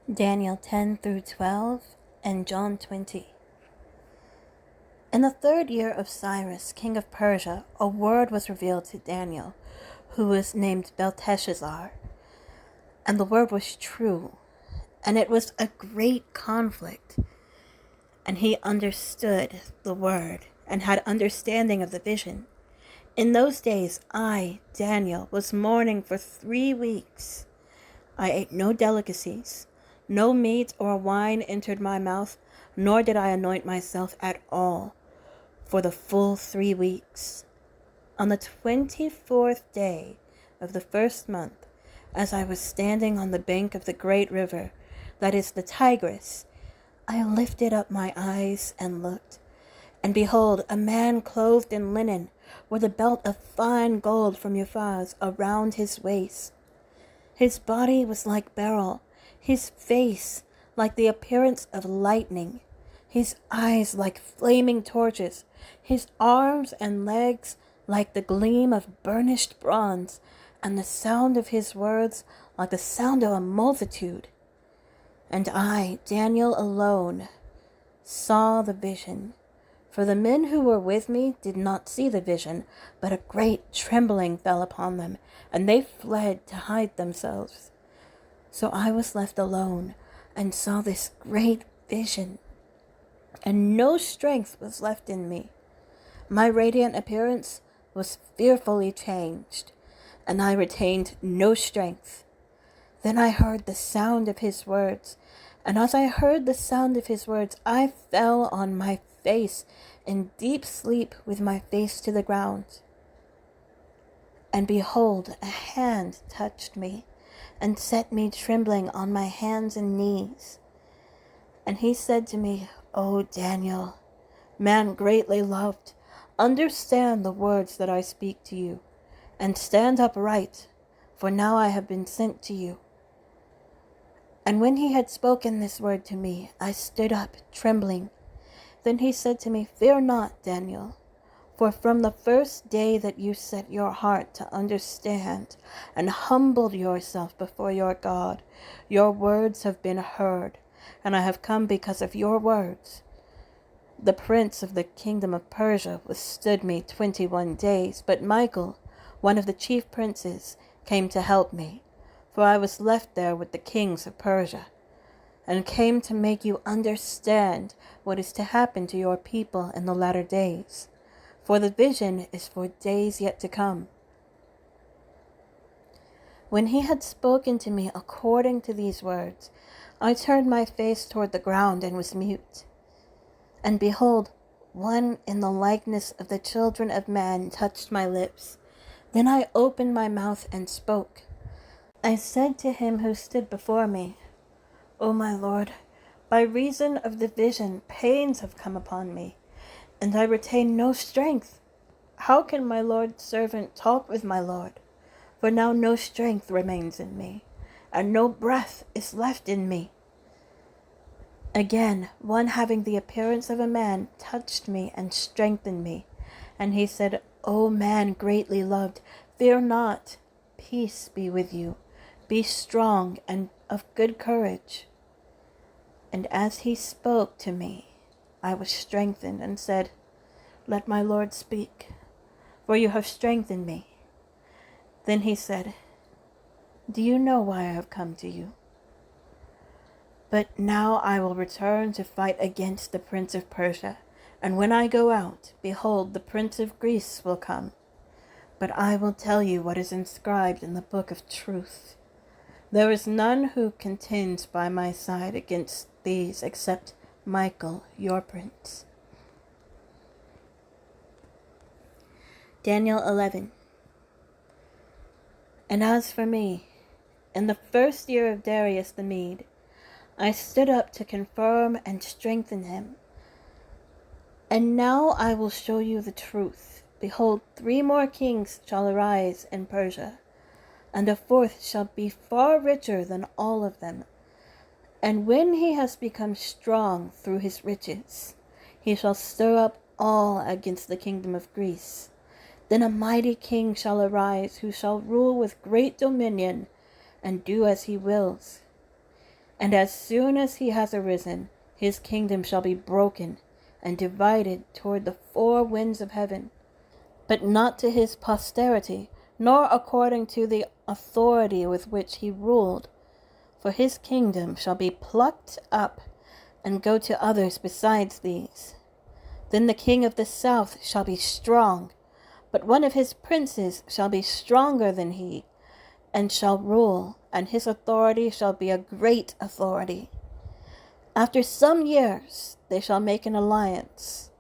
Daniel 10 through 12 and John 20. In the 3rd year of Cyrus, king of Persia, a word was revealed to Daniel, who was named Belteshazzar. And the word was true, and it was a great conflict. And he understood the word and had understanding of the vision. In those days, I, Daniel, was mourning for 3 weeks. I ate no delicacies. No meat or wine entered my mouth, nor did I anoint myself at all for the full 3 weeks. On the 24th day of the 1st month, as I was standing on the bank of the great river, that is the Tigris, I lifted up my eyes and looked, and behold, a man clothed in linen, with a belt of fine gold from Uphaz around his waist. His body was like beryl, his face like the appearance of lightning, his eyes like flaming torches, his arms and legs like the gleam of burnished bronze, and the sound of his words like the sound of a multitude. And I, Daniel alone, saw the vision. For the men who were with me did not see the vision, but a great trembling fell upon them, and they fled to hide themselves. So I was left alone and saw this great vision, and no strength was left in me. My radiant appearance was fearfully changed, and I retained no strength. Then I heard the sound of his words, and as I heard the sound of his words, I fell on my face in deep sleep with my face to the ground. And behold, a hand touched me and set me trembling on my hands and knees. And he said to me, O Daniel, man greatly loved, understand the words that I speak to you, and stand upright, for now I have been sent to you. And when he had spoken this word to me, I stood up, trembling. Then he said to me, Fear not, Daniel, for from the first day that you set your heart to understand and humbled yourself before your God, your words have been heard, and I have come because of your words. The prince of the kingdom of Persia withstood me 21 days, but Michael, one of the chief princes, came to help me, for I was left there with the kings of Persia, and came to make you understand what is to happen to your people in the latter days. For the vision is for days yet to come. When he had spoken to me according to these words, I turned my face toward the ground and was mute. And behold, one in the likeness of the children of man touched my lips. Then I opened my mouth and spoke. I said to him who stood before me, O my Lord, by reason of the vision, pains have come upon me, and I retain no strength. How can my Lord's servant talk with my Lord? For now no strength remains in me, and no breath is left in me. Again, one having the appearance of a man touched me and strengthened me. And he said, O man greatly loved, fear not, peace be with you. Be strong and of good courage. And as he spoke to me, I was strengthened and said, Let my Lord speak, for you have strengthened me. Then he said, Do you know why I have come to you? But now I will return to fight against the prince of Persia, and when I go out, behold, the prince of Greece will come. But I will tell you what is inscribed in the book of truth. There is none who contends by my side against these except Michael, your prince. Daniel 11. And as for me, in the 1st year of Darius the Mede, I stood up to confirm and strengthen him. And now I will show you the truth. Behold, 3 more kings shall arise in Persia, and a 4th shall be far richer than all of them. And when he has become strong through his riches, he shall stir up all against the kingdom of Greece. Then a mighty king shall arise, who shall rule with great dominion, and do as he wills. And as soon as he has arisen, his kingdom shall be broken and divided toward the four winds of heaven, but not to his posterity, nor according to the authority with which he ruled. For his kingdom shall be plucked up and go to others besides these. Then the king of the south shall be strong, but one of his princes shall be stronger than he, and shall rule, and his authority shall be a great authority. After some years they shall make an alliance,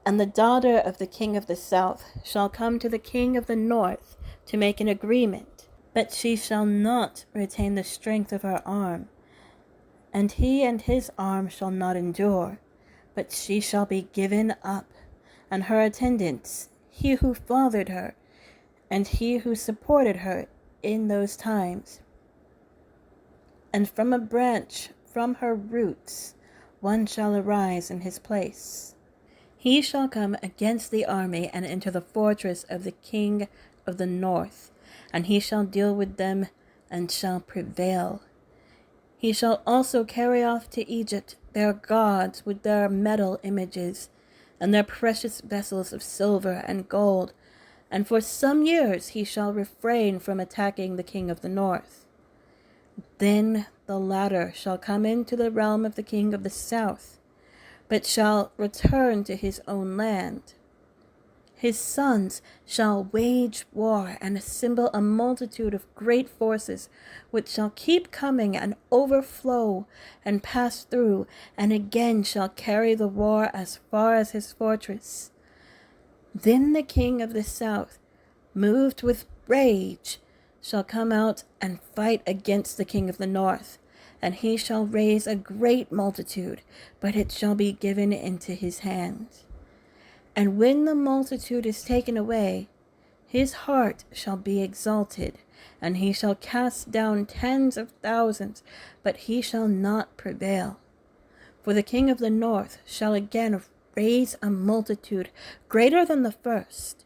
and the daughter of the king of the south shall come to the king of the north to make an agreement, but she shall not retain the strength of her arm, and he and his arm shall not endure, but she shall be given up, and her attendants, he who fathered her, and he who supported her in those times. And from a branch, from her roots, one shall arise in his place. He shall come against the army and enter the fortress of the king of the north, and he shall deal with them and shall prevail. He shall also carry off to Egypt their gods with their metal images, and their precious vessels of silver and gold, and for some years he shall refrain from attacking the king of the north. Then the latter shall come into the realm of the king of the south, but shall return to his own land. His sons shall wage war and assemble a multitude of great forces, which shall keep coming and overflow and pass through, and again shall carry the war as far as his fortress. Then the king of the south, moved with rage, shall come out and fight against the king of the north, and he shall raise a great multitude, but it shall be given into his hands. And when the multitude is taken away, his heart shall be exalted, and he shall cast down tens of thousands, but he shall not prevail. For the king of the north shall again raise a multitude greater than the first,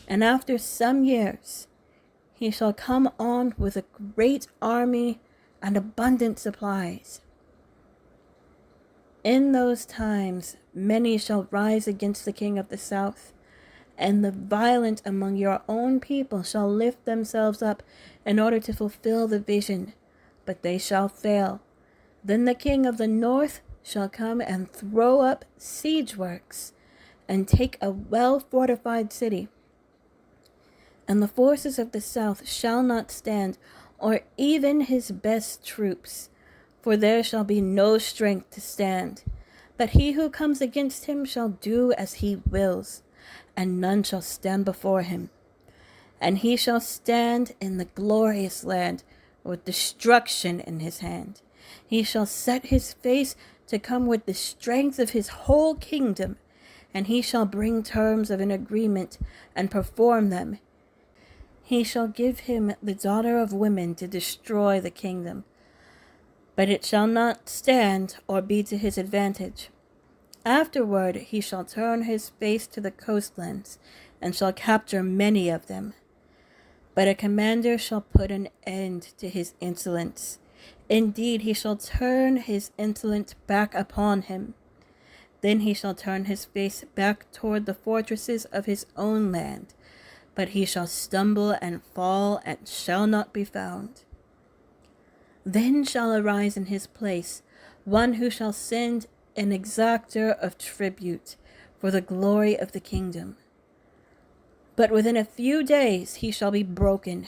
and after some years he shall come on with a great army and abundant supplies. In those times many shall rise against the king of the south, and the violent among your own people shall lift themselves up in order to fulfill the vision, but they shall fail. Then the king of the north shall come and throw up siege works, and take a well-fortified city. And the forces of the south shall not stand, or even his best troops, for there shall be no strength to stand. But he who comes against him shall do as he wills, and none shall stand before him. And he shall stand in the glorious land with destruction in his hand. He shall set his face to come with the strength of his whole kingdom, and he shall bring terms of an agreement and perform them. He shall give him the daughter of women to destroy the kingdom, but it shall not stand or be to his advantage. Afterward he shall turn his face to the coastlands, and shall capture many of them. But a commander shall put an end to his insolence. Indeed, he shall turn his insolence back upon him. Then he shall turn his face back toward the fortresses of his own land, but he shall stumble and fall and shall not be found. Then shall arise in his place one who shall send an exactor of tribute for the glory of the kingdom. But within a few days he shall be broken,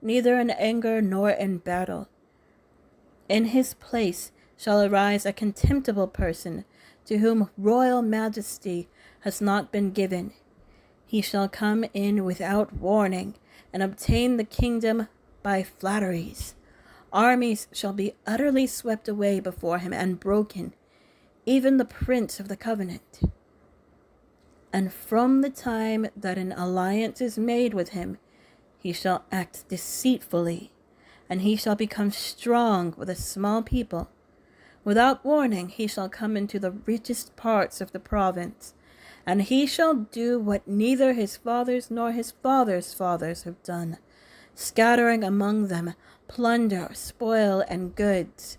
neither in anger nor in battle. In his place shall arise a contemptible person, to whom royal majesty has not been given. He shall come in without warning, and obtain the kingdom by flatteries. Armies shall be utterly swept away before him and broken, even the prince of the covenant. And from the time that an alliance is made with him, he shall act deceitfully, and he shall become strong with a small people. Without warning he shall come into the richest parts of the province, and he shall do what neither his fathers nor his fathers' fathers have done, scattering among them plunder, spoil, and goods.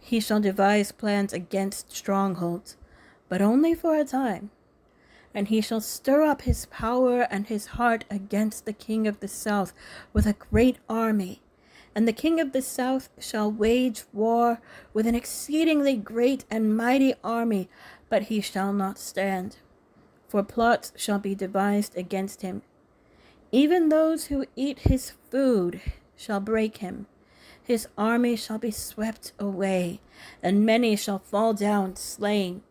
He shall devise plans against strongholds, but only for a time. And he shall stir up his power and his heart against the king of the south with a great army. And the king of the south shall wage war with an exceedingly great and mighty army, but he shall not stand. For plots shall be devised against him. Even those who eat his food shall break him. His army shall be swept away, and many shall fall down slain.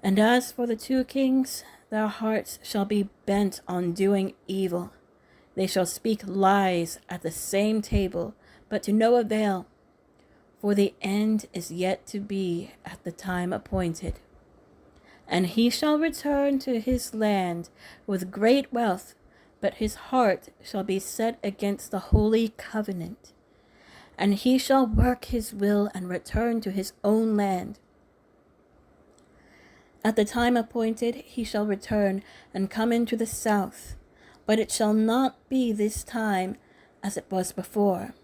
And as for the two kings, their hearts shall be bent on doing evil. They shall speak lies at the same table, but to no avail, for the end is yet to be at the time appointed. And he shall return to his land with great wealth, but his heart shall be set against the holy covenant. And he shall work his will and return to his own land. At the time appointed he shall return and come into the south, but it shall not be this time as it was before.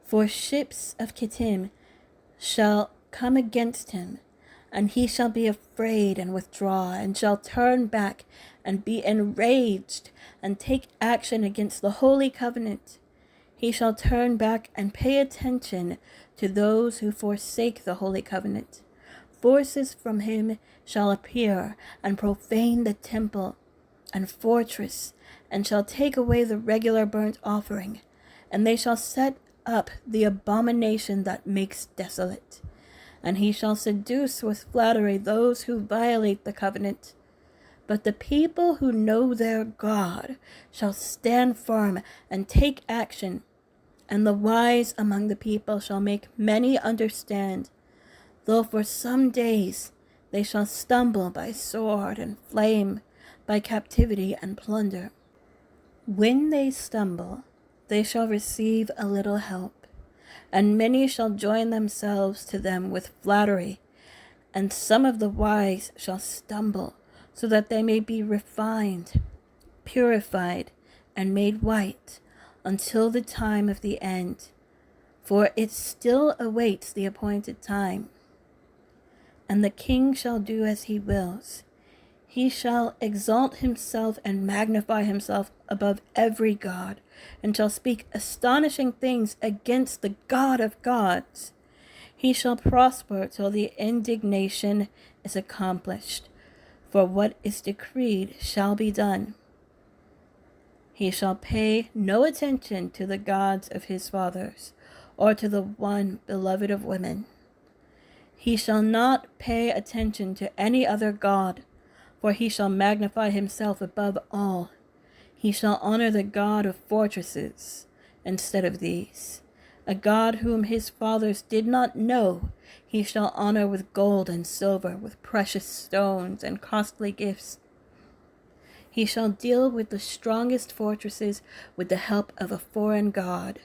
For ships of Kittim shall come against him, and he shall be afraid and withdraw, and shall turn back and be enraged, and take action against the holy covenant. He shall turn back and pay attention to those who forsake the holy covenant. Forces from him shall appear and profane the temple and fortress, and shall take away the regular burnt offering, and they shall set up the abomination that makes desolate. And he shall seduce with flattery those who violate the covenant. But the people who know their God shall stand firm and take action, and the wise among the people shall make many understand, though for some days they shall stumble by sword and flame, by captivity and plunder. When they stumble, they shall receive a little help, and many shall join themselves to them with flattery, and some of the wise shall stumble, so that they may be refined, purified, and made white, until the time of the end, for it still awaits the appointed time. And the king shall do as he wills. He shall exalt himself and magnify himself above every god, and shall speak astonishing things against the God of gods. He shall prosper till the indignation is accomplished, for what is decreed shall be done. He shall pay no attention to the gods of his fathers, or to the one beloved of women. He shall not pay attention to any other god, for he shall magnify himself above all. He shall honor the God of fortresses instead of these. A God whom his fathers did not know, he shall honor with gold and silver, with precious stones and costly gifts. He shall deal with the strongest fortresses with the help of a foreign god.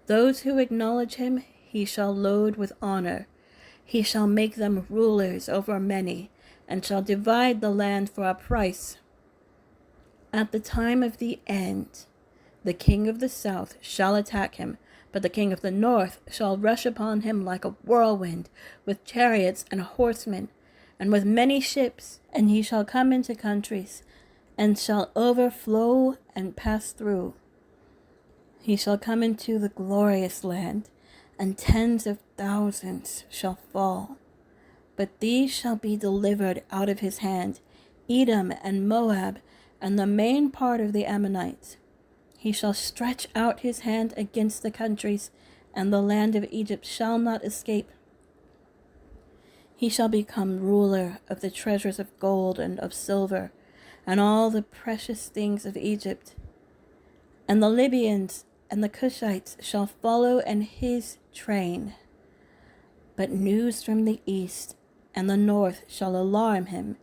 Those who acknowledge him he shall load with honor. He shall make them rulers over many, and shall divide the land for a price. At the time of the end, the king of the south shall attack him, but the king of the north shall rush upon him like a whirlwind, with chariots and horsemen, and with many ships, and he shall come into countries, and shall overflow and pass through. He shall come into the glorious land, and tens of thousands shall fall. But these shall be delivered out of his hand, Edom and Moab, and the main part of the Ammonites. He shall stretch out his hand against the countries, and the land of Egypt shall not escape. He shall become ruler of the treasures of gold and of silver, and all the precious things of Egypt. And the Libyans and the Cushites shall follow in his train. But news from the east and the north shall alarm him,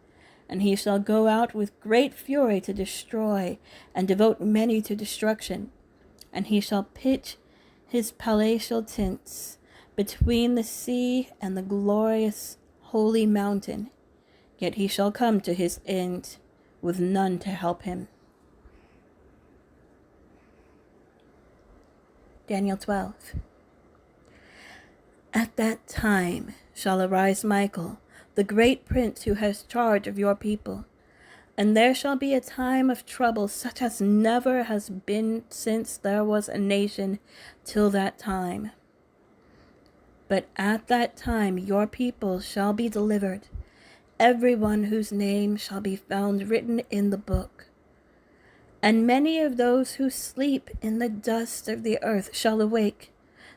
and he shall go out with great fury to destroy, and devote many to destruction. And he shall pitch his palatial tents between the sea and the glorious holy mountain. Yet he shall come to his end, with none to help him. Daniel 12. At that time shall arise Michael, the great prince who has charge of your people. And there shall be a time of trouble such as never has been since there was a nation till that time. But at that time your people shall be delivered, every one whose name shall be found written in the book. And many of those who sleep in the dust of the earth shall awake,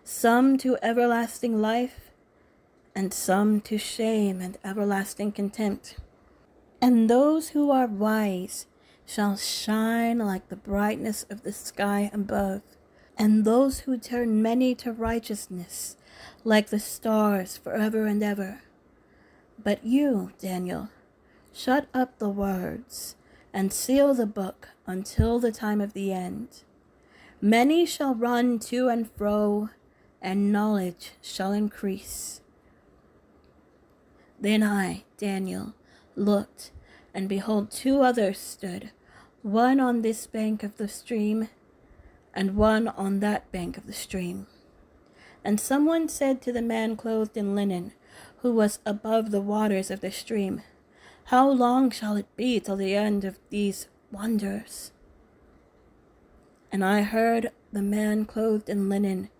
some to everlasting life, and some to shame and everlasting contempt. And those who are wise shall shine like the brightness of the sky above, and those who turn many to righteousness like the stars forever and ever. But you, Daniel, shut up the words and seal the book until the time of the end. Many shall run to and fro, and knowledge shall increase. Then I, Daniel, looked, and behold, two others stood, one on this bank of the stream, and one on that bank of the stream. And someone said to the man clothed in linen, who was above the waters of the stream, How long shall it be till the end of these wonders? And I heard the man clothed in linen,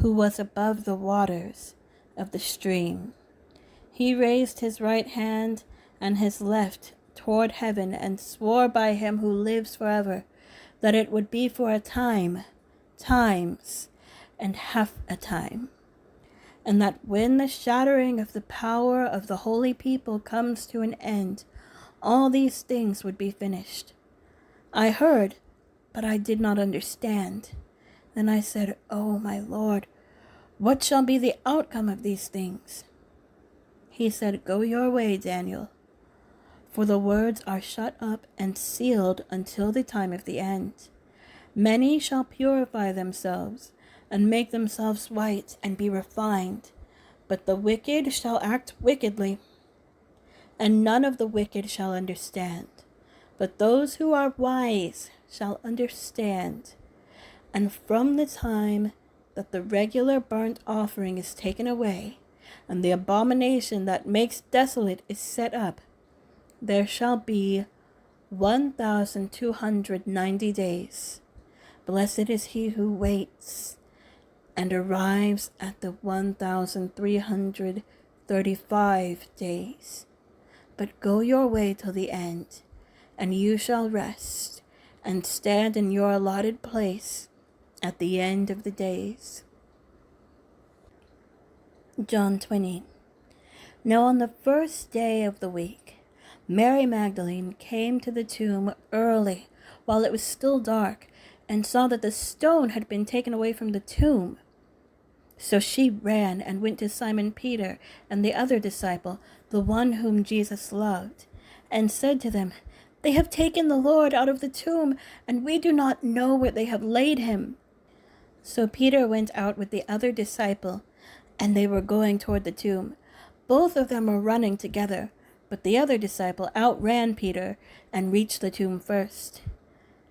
who was above the waters of the stream. He raised his right hand and his left toward heaven, and swore by him who lives forever, that it would be for a time, times, and half a time, and that when the shattering of the power of the holy people comes to an end, all these things would be finished. I heard, but I did not understand. Then I said, O my Lord, what shall be the outcome of these things? He said, Go your way, Daniel, for the words are shut up and sealed until the time of the end. Many shall purify themselves, and make themselves white, and be refined. But the wicked shall act wickedly, and none of the wicked shall understand. But those who are wise shall understand. And from the time that the regular burnt offering is taken away, and the abomination that makes desolate is set up, there shall be 1,290 days. Blessed is he who waits and arrives at the 1,335 days. But go your way till the end, and you shall rest, and stand in your allotted place at the end of the days. John 20. Now on the first day of the week, Mary Magdalene came to the tomb early, while it was still dark, and saw that the stone had been taken away from the tomb. So she ran and went to Simon Peter and the other disciple, the one whom Jesus loved, and said to them, They have taken the Lord out of the tomb, and we do not know where they have laid him. So Peter went out with the other disciple, and they were going toward the tomb. Both of them were running together, but the other disciple outran Peter and reached the tomb first.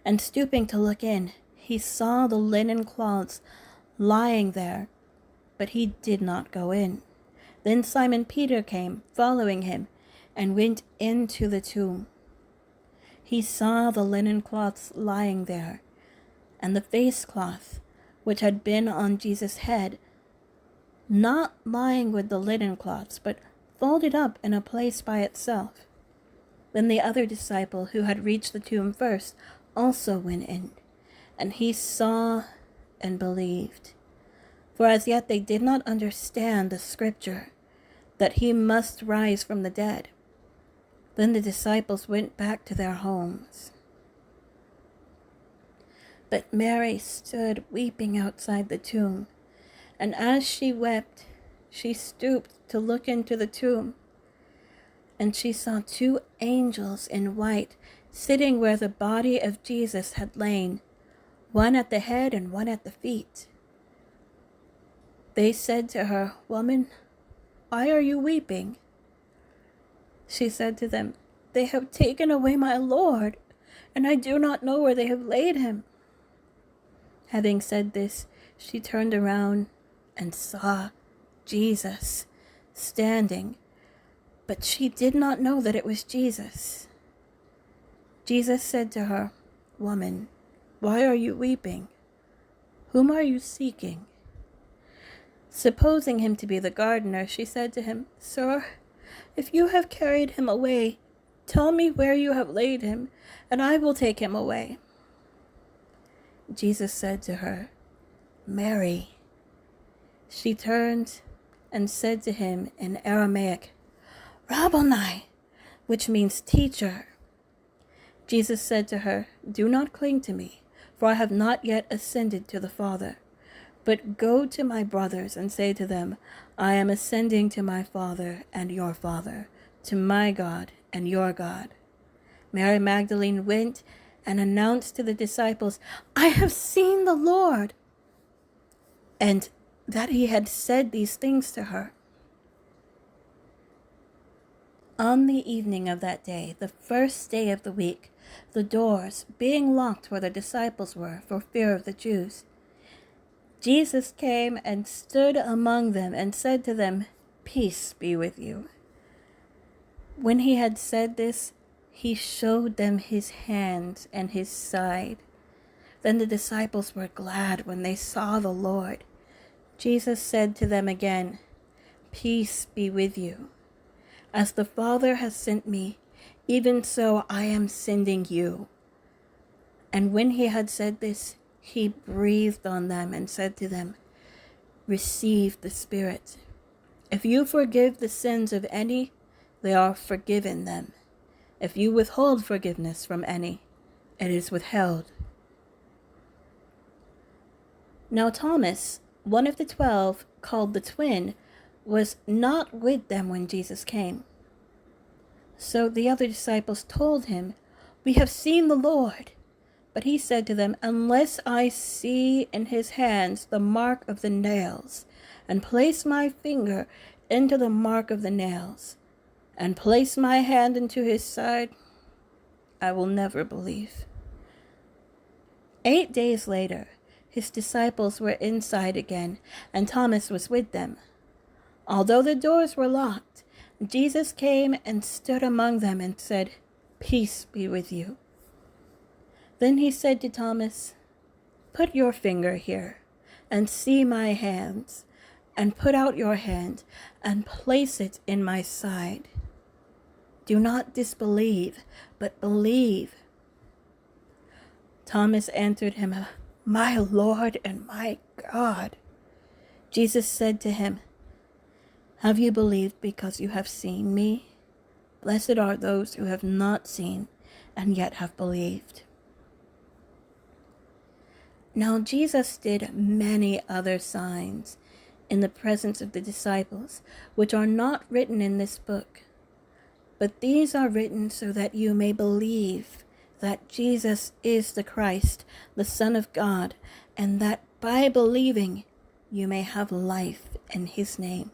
And stooping to look in, he saw the linen cloths lying there, but he did not go in. Then Simon Peter came, following him, and went into the tomb. He saw the linen cloths lying there, and the face cloth, which had been on Jesus' head, not lying with the linen cloths, but folded up in a place by itself. Then the other disciple, who had reached the tomb first, also went in, and he saw and believed. For as yet they did not understand the scripture, that he must rise from the dead. Then the disciples went back to their homes. But Mary stood weeping outside the tomb, and as she wept, she stooped to look into the tomb, and she saw two angels in white sitting where the body of Jesus had lain, one at the head and one at the feet. They said to her, Woman, why are you weeping? She said to them, They have taken away my Lord, and I do not know where they have laid him. Having said this, she turned around and saw Jesus standing, but she did not know that it was Jesus. Jesus said to her, "Woman, why are you weeping? Whom are you seeking?" Supposing him to be the gardener, she said to him, "Sir, if you have carried him away, tell me where you have laid him, and I will take him away." Jesus said to her, "Mary." She turned and said to him in Aramaic, "Rabboni," which means teacher. Jesus said to her, "Do not cling to me, for I have not yet ascended to the Father. But go to my brothers and say to them, I am ascending to my Father and your Father, to my God and your God." Mary Magdalene went and announced to the disciples, "I have seen the Lord," and that he had said these things to her. On the evening of that day, the first day of the week, the doors being locked where the disciples were for fear of the Jews, Jesus came and stood among them and said to them, "Peace be with you." When he had said this, he showed them his hands and his side. Then the disciples were glad when they saw the Lord. Jesus said to them again, "Peace be with you. As the Father has sent me, even so I am sending you." And when he had said this, he breathed on them and said to them, "Receive the Spirit. If you forgive the sins of any, they are forgiven them. If you withhold forgiveness from any, it is withheld." Now Thomas, one of the 12, called the twin, was not with them when Jesus came. So the other disciples told him, "We have seen the Lord." But he said to them, "Unless I see in his hands the mark of the nails, and place my finger into the mark of the nails, and place my hand into his side, I will never believe." 8 days later, his disciples were inside again, and Thomas was with them. Although the doors were locked, Jesus came and stood among them and said, "Peace be with you." Then he said to Thomas, "Put your finger here, and see my hands, and put out your hand, and place it in my side. Do not disbelieve, but believe." Thomas answered him, "My Lord and my God." Jesus said to him, "Have you believed because you have seen me? Blessed are those who have not seen and yet have believed." Now Jesus did many other signs in the presence of the disciples, which are not written in this book. But these are written so that you may believe that Jesus is the Christ, the Son of God, and that by believing you may have life in his name.